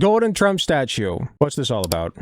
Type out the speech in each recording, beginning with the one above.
golden Trump statue. What's this all about?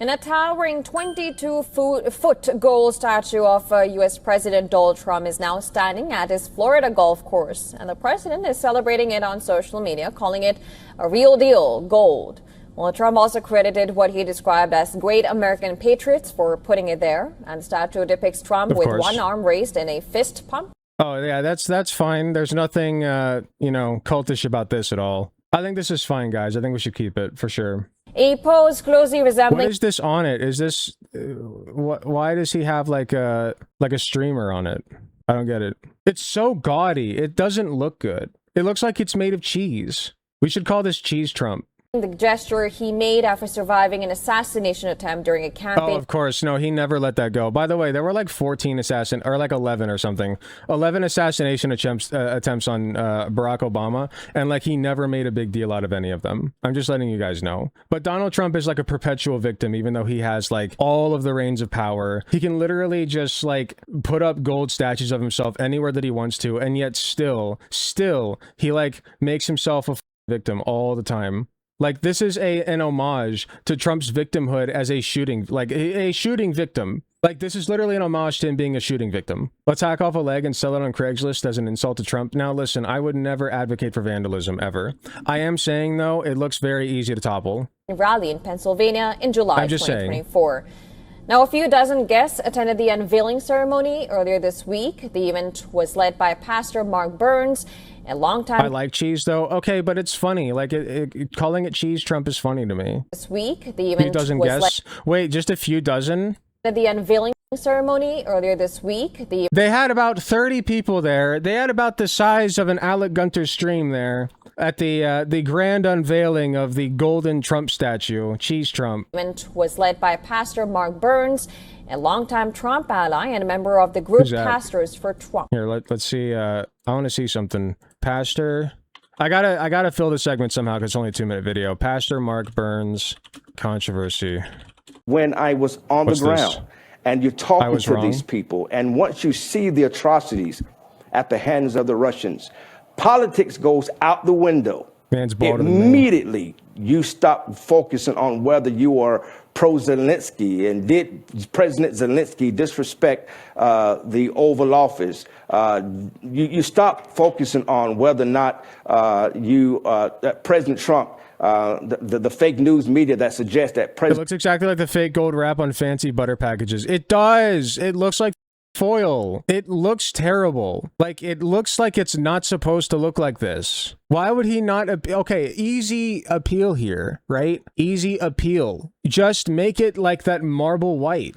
And a towering 22-foot gold statue of U.S. President Donald Trump is now standing at his Florida golf course. And the president is celebrating it on social media, calling it a real deal gold. Well, Trump also credited what he described as great American patriots for putting it there. And the statue depicts Trump with one arm raised in a fist pump. Oh, yeah, that's fine. There's nothing, cultish about this at all. I think this is fine, guys. I think we should keep it for sure. A pose closely resembling... What is this on it? Is this... why does he have like a streamer on it? I don't get it. It's so gaudy. It doesn't look good. It looks like it's made of cheese. We should call this Cheese Trump. The gesture he made after surviving an assassination attempt during a campaign. Oh, of course. No, he never let that go. By the way, there were like 14 or like 11 or something. 11 assassination attempts on Barack Obama, and like he never made a big deal out of any of them. I'm just letting you guys know. But Donald Trump is like a perpetual victim, even though he has like all of the reins of power. He can literally just like put up gold statues of himself anywhere that he wants to, and yet still, he like makes himself a victim all the time. Like, this is an homage to Trump's victimhood as a shooting victim. Like, this is literally an homage to him being a shooting victim. Let's hack off a leg and sell it on Craigslist as an insult to Trump. Now, listen, I would never advocate for vandalism, ever. I am saying, though, it looks very easy to topple. Rally in Pennsylvania in July 2024. Now, a few dozen guests attended the unveiling ceremony earlier this week. The event was led by Pastor Mark Burns, a longtime... I like cheese, though. Okay, but it's funny. Like, calling it Cheese Trump is funny to me. This week, the event was guests? Wait, just a few dozen? The unveiling ceremony earlier this week. They had about 30 people there. They had about the size of an Alec Gunter stream there at the grand unveiling of the golden Trump statue, Cheese Trump. The event was led by Pastor Mark Burns, a longtime Trump ally and a member of the group Pastors for Trump. Here, let's see. I want to see something. Pastor, I gotta fill the segment somehow because it's only a 2-minute video. Pastor Mark Burns controversy. When I was on the ground and you're talking to these people, and once you see the atrocities at the hands of the Russians, politics goes out the window. Immediately, you stop focusing on whether you are pro-Zelensky and did President Zelensky disrespect the Oval Office. You stop focusing on whether or not President Trump, the fake news media that suggests that President... It looks exactly like the fake gold wrap on fancy butter packages. It does. It looks like foil. It looks terrible. Like, it looks like it's not supposed to look like this. Why would he not? Okay, easy appeal here, right? Easy appeal. Just make it like that marble white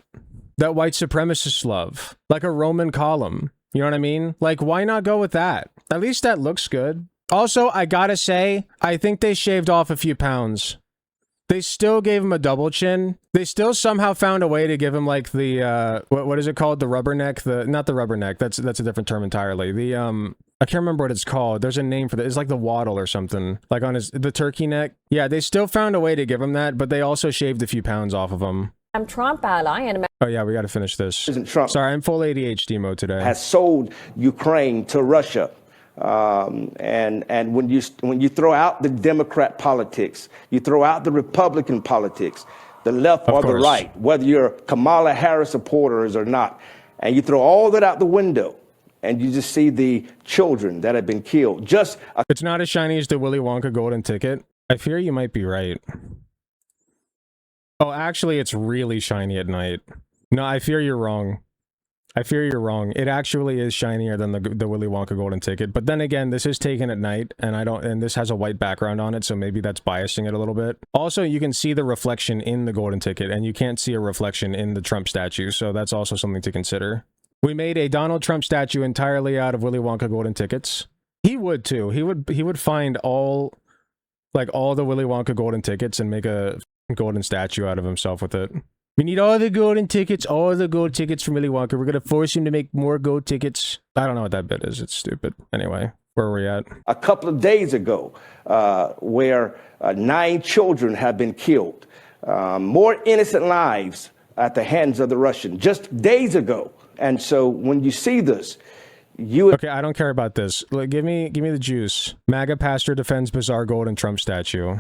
that white supremacists love, like a Roman column. You know what I mean? Like, why not go with that? At least that looks good. Also, I gotta say, I think they shaved off a few pounds. They still gave him a double chin. They still somehow found a way to give him like the what is it called? The rubberneck? Not the rubberneck. That's a different term entirely. The I can't remember what it's called. There's a name for that. It's like the waddle or something. Like on the turkey neck. Yeah, they still found a way to give him that, but they also shaved a few pounds off of him. I'm Trump ally and... Oh yeah, we got to finish this. Trump, sorry, I'm full ADHD mode today. Has sold Ukraine to Russia. And when you throw out the Democrat politics, you throw out the Republican politics, the left or the right, whether you're Kamala Harris supporters or not, and you throw all that out the window, and you just see the children that have been killed. It's not as shiny as the Willy Wonka golden ticket. I fear you might be right. Oh, actually, it's really shiny at night. No, I fear you're wrong. I fear you're wrong. It actually is shinier than the Willy Wonka golden ticket. But then again, this is taken at night, and this has a white background on it, so maybe that's biasing it a little bit. Also, you can see the reflection in the golden ticket, and you can't see a reflection in the Trump statue, so that's also something to consider. We made a Donald Trump statue entirely out of Willy Wonka golden tickets. He would too. He would find all the Willy Wonka golden tickets and make a golden statue out of himself with it. We need all the golden tickets, all the gold tickets from Willy Wonka. We're going to force him to make more gold tickets. I don't know what that bit is. It's stupid. Anyway, where are we at? A couple of days ago, where 9 children have been killed. More innocent lives at the hands of the Russians just days ago. And so when you see this, Okay, I don't care about this. Like, give me the juice. MAGA pastor defends bizarre golden Trump statue.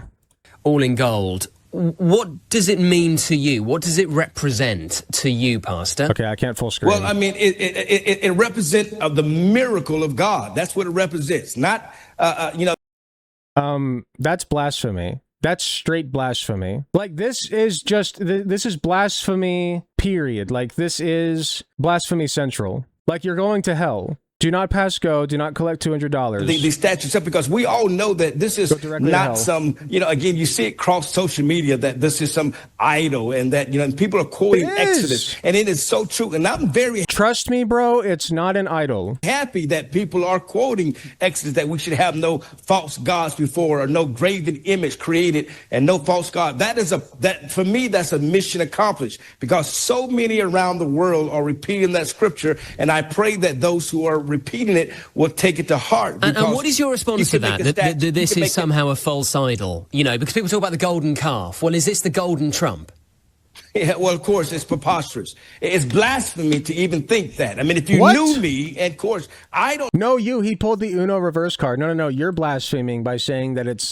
all in gold. What does it mean to you? What does it represent to you, Pastor? Okay, I can't full screen. Well, I mean, it represents the miracle of God. That's what it represents. Not, That's blasphemy. That's straight blasphemy. Like, this is blasphemy, period. Like, this is blasphemy central. Like, you're going to hell. Do not pass go. Do not collect $200. The statute, because we all know that this is not some, again, you see it across social media that this is some idol and that, and people are quoting Exodus. And it is so true. And I'm very... Trust me, bro, it's not an idol. Happy that people are quoting Exodus, that we should have no false gods before or no graven image created and no false god. That for me, that's a mission accomplished because so many around the world are repeating that scripture. And I pray that those who are repeating it will take it to heart. And what is your response to that? That this is somehow a false idol? Because people talk about the golden calf. Well, is this the golden Trump? Yeah, well, of course, it's preposterous. It's blasphemy to even think that. I mean, if you knew me, and of course, I don't... No, he pulled the Uno reverse card. No, you're blaspheming by saying that it's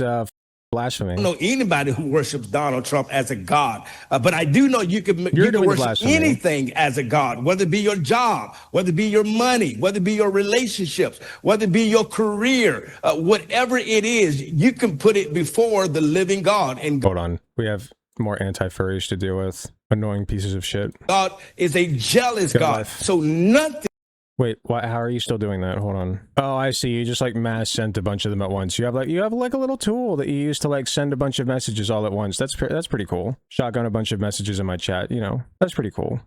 blasphemy. I don't know anybody who worships Donald Trump as a god, but I do know you can worship anything as a god, whether it be your job, whether it be your money, whether it be your relationships, whether it be your career, whatever it is, you can put it before the living God. And hold on, we have more anti-furries to deal with. Annoying pieces of shit. God is a jealous God, so nothing... Wait, how are you still doing that? Hold on. Oh, I see. You just like mass sent a bunch of them at once. You have like a little tool that you use to like send a bunch of messages all at once. That's pretty cool. Shotgun a bunch of messages in my chat. That's pretty cool.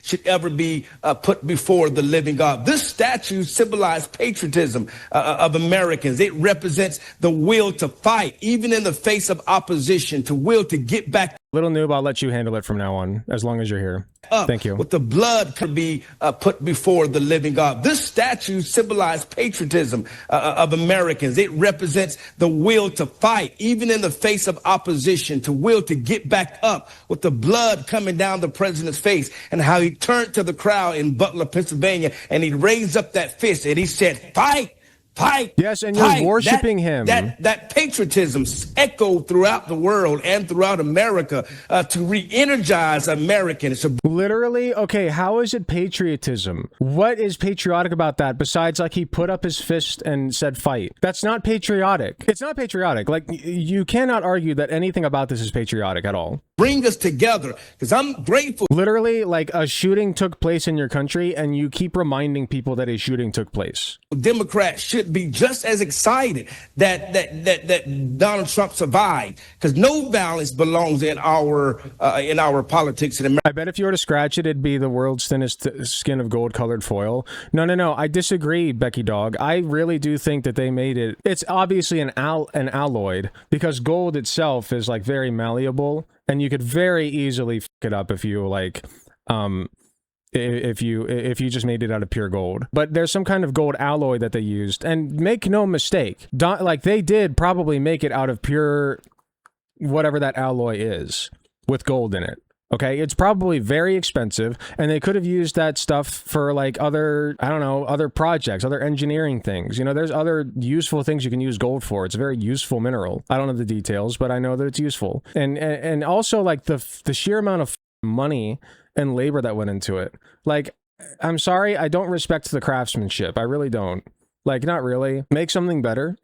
Should ever be put before the living God. This statue symbolized patriotism of Americans. It represents the will to fight, even in the face of opposition, to will to get back. Little noob, I'll let you handle it from now on, as long as you're here. Thank you. With the blood could be put before the living God. This statue symbolized patriotism of Americans. It represents the will to fight, even in the face of opposition, to will to get back up, with the blood coming down the president's face, and how he turned to the crowd in Butler, Pennsylvania, and he raised up that fist and he said, "Fight! Fight!" Yes, and you're worshiping him. That patriotism echoed throughout the world and throughout America to re-energize Americans. Literally? Okay, how is it patriotism? What is patriotic about that besides like he put up his fist and said fight? That's not patriotic. It's not patriotic. Like, you cannot argue that anything about this is patriotic at all. Bring us together, because I'm grateful. Literally, like a shooting took place in your country and you keep reminding people that a shooting took place. Democrats should be just as excited that Donald Trump survived, because no violence belongs in our politics in America. I bet if you were to scratch it, it'd be the world's thinnest skin of gold colored foil. No, I disagree, Becky Dog. I really do think that they made it. It's obviously an alloyed, because gold itself is like very malleable, and you could very easily fuck it up if you like if you just made it out of pure gold. But there's some kind of gold alloy that they used, and make no mistake, like they did probably make it out of pure whatever that alloy is with gold in it. Okay, it's probably very expensive, and they could have used that stuff for like other, I don't know, other projects, other engineering things. There's other useful things you can use gold for. It's a very useful mineral. I don't know the details, but I know that it's useful. And also like the sheer amount of money and labor that went into it. Like, I'm sorry, I don't respect the craftsmanship. I really don't. Like, not really. Make something better.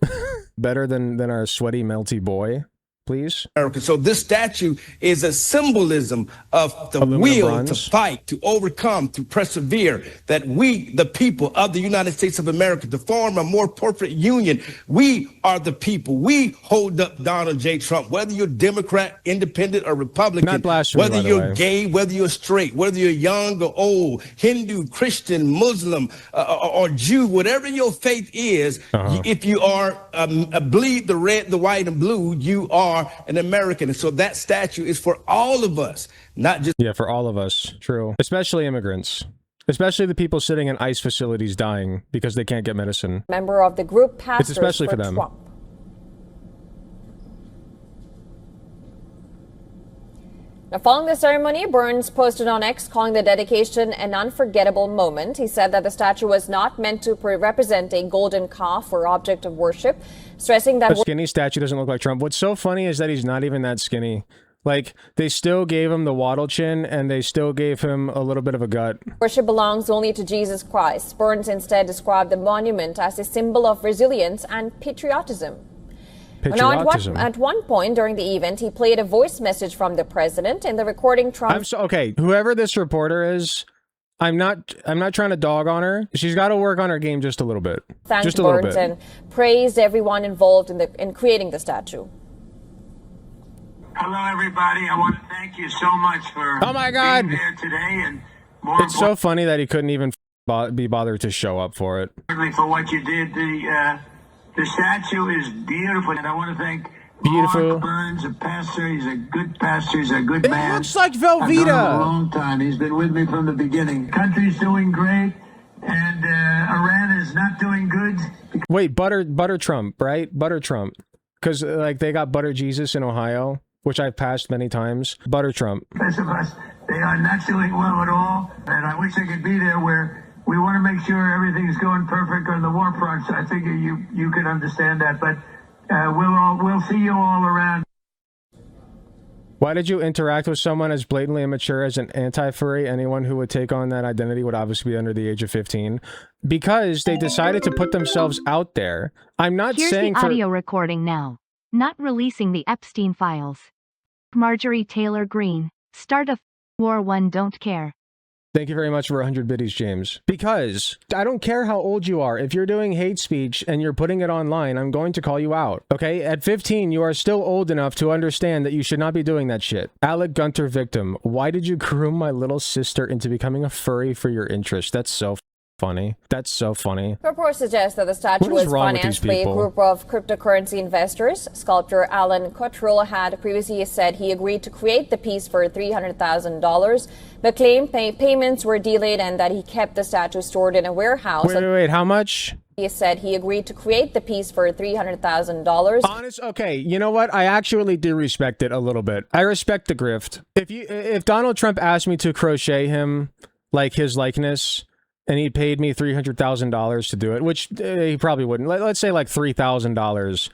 Better than our sweaty, melty boy. Please. So this statue is a symbolism of the will to fight, to overcome, to persevere, that we, the people of the United States of America, to form a more perfect union. We are the people. We hold up Donald J. Trump, whether you're Democrat, independent, or Republican, not blasphemy, whether you're gay, whether you're straight, whether you're young or old, Hindu, Christian, Muslim, or Jew, whatever your faith is, if you are bleed the red, the white, and blue, you are an American. And so that statue is for all of us, not just... Yeah, for all of us. True. Especially immigrants. Especially the people sitting in ICE facilities dying because they can't get medicine. Member of the group Pastors it's especially for them. Now, following the ceremony, Burns posted on X calling the dedication an unforgettable moment. He said that the statue was not meant to represent a golden calf or object of worship, stressing that a skinny statue doesn't look like Trump. What's so funny is that he's not even that skinny. Like, they still gave him the waddle chin, and they still gave him a little bit of a gut. Worship belongs only to Jesus Christ. Burns instead described the monument as a symbol of resilience and patriotism. Now, at one point during the event, he played a voice message from the president. In the recording, Trump... okay, whoever this reporter is, I'm not trying to dog on her. She's got to work on her game just a little bit. Thanked Burns and praised everyone involved in creating the statue. Hello, everybody. I want to thank you so much for being here today. And it's so funny that he couldn't even be bothered to show up for it. For what you did. The statue is beautiful, and I want to thank Mark Burns, a pastor. He's a good pastor. He's a good man. It looks like Velveeta. I've known him a long time. He's been with me from the beginning. The country's doing great, and Iran is not doing good. Wait, Butter Trump, right? Butter Trump. Because, like, they got Butter Jesus in Ohio, which I've passed many times. Butter Trump. Best of us, they are not doing well at all, and I wish I could be there where we want to make sure everything's going perfect on the war front. So I figure you can understand that, but we'll see you all around. Why did you interact with someone as blatantly immature as an anti-furry? Anyone who would take on that identity would obviously be under the age of 15. Because they decided to put themselves out there. I'm not saying the audio recording now. Not releasing the Epstein files. Marjorie Taylor Greene. Start a war. One don't care. Thank you very much for 100 biddies, James. Because I don't care how old you are. If you're doing hate speech and you're putting it online, I'm going to call you out. Okay? At 15, you are still old enough to understand that you should not be doing that shit. Alec Gunter victim. Why did you groom my little sister into becoming a furry for your interest? That's so funny. That's so funny. Reports suggest that the statue was financed by a group of cryptocurrency investors. Sculptor Alan Cottrell had previously said he agreed to create the piece for $300,000, but claimed payments were delayed and that he kept the statue stored in a warehouse. Wait, how much? He said he agreed to create the piece for $300,000. Okay, you know what? I actually do respect it a little bit. I respect the grift. If Donald Trump asked me to crochet him, like, his likeness, and he paid me $300,000 to do it, which he probably wouldn't. Let's say like $3,000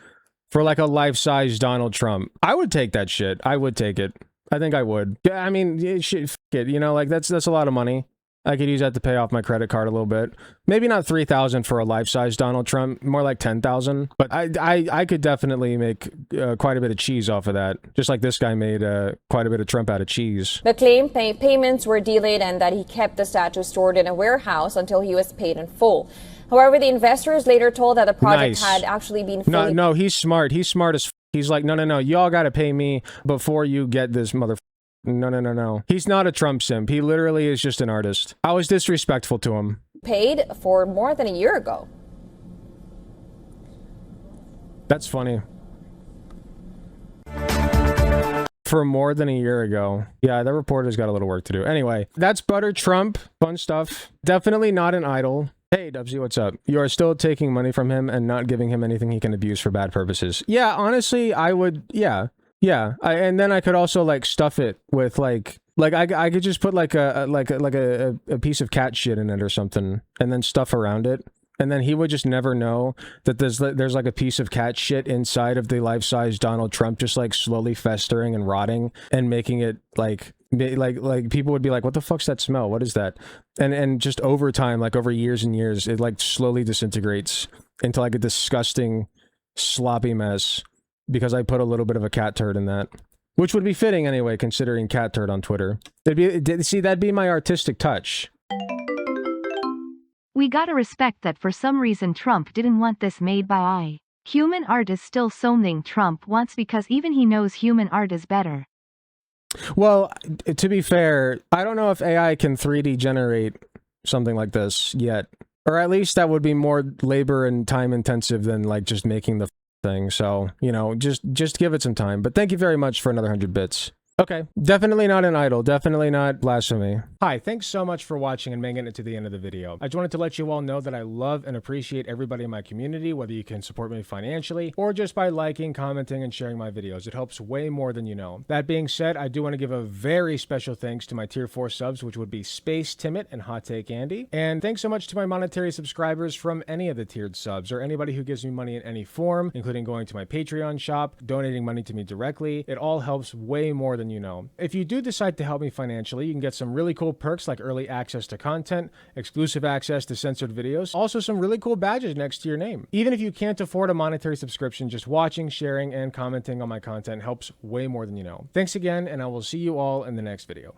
for like a life-size Donald Trump. I would take that shit. I would take it. I think I would. I mean, shit, f it. You know, like that's a lot of money. I could use that to pay off my credit card a little bit. Maybe not $3,000 for a life-size Donald Trump, more like $10,000. But I could definitely make quite a bit of cheese off of that. Just like this guy made quite a bit of Trump out of cheese. The claim payments were delayed and that he kept the statue stored in a warehouse until he was paid in full. However, the investors later told that the project had actually been fully... No, he's smart. He's smart as f. He's like, no, y'all got to pay me before you get this mother. No. He's not a Trump simp. He literally is just an artist. I was disrespectful to him. Paid for more than a year ago. That's funny. For more than a year ago. Yeah, that reporter's got a little work to do. Anyway, that's Butter Trump. Fun stuff. Definitely not an idol. Hey, Dubsy, what's up? You are still taking money from him and not giving him anything he can abuse for bad purposes. Yeah, honestly, I would... Yeah. And then I could also like stuff it with like I could just put like a piece of cat shit in it or something, and then stuff around it, and then he would just never know that there's like a piece of cat shit inside of the life-size Donald Trump, just like slowly festering and rotting and making it like people would be like, what the fuck's that smell? What is that? And just over time, like over years and years, it like slowly disintegrates into like a disgusting sloppy mess. Because I put a little bit of a cat turd in that. Which would be fitting anyway, considering cat turd on Twitter. See, that'd be my artistic touch. We gotta respect that for some reason Trump didn't want this made by AI. Human art is still something Trump wants because even he knows human art is better. Well, to be fair, I don't know if AI can 3D generate something like this yet. Or at least that would be more labor and time intensive than like just making the thing. So, you know, just give it some time. But thank you very much for another 100 bits. Okay, definitely not an idol, definitely not blasphemy. Hi, thanks so much for watching and making it to the end of the video. I just wanted to let you all know that I love and appreciate everybody in my community, whether you can support me financially or just by liking, commenting, and sharing my videos. It helps way more than you know. That being said, I do want to give a very special thanks to my tier 4 subs, which would be Space Timid and Hot Take Andy. And thanks so much to my monetary subscribers from any of the tiered subs, or anybody who gives me money in any form, including going to my Patreon shop, donating money to me directly. It all helps way more than you know. If you do decide to help me financially, you can get some really cool perks like early access to content, exclusive access to censored videos, also some really cool badges next to your name. Even if you can't afford a monetary subscription, just watching, sharing, and commenting on my content helps way more than you know. Thanks again, and I will see you all in the next video.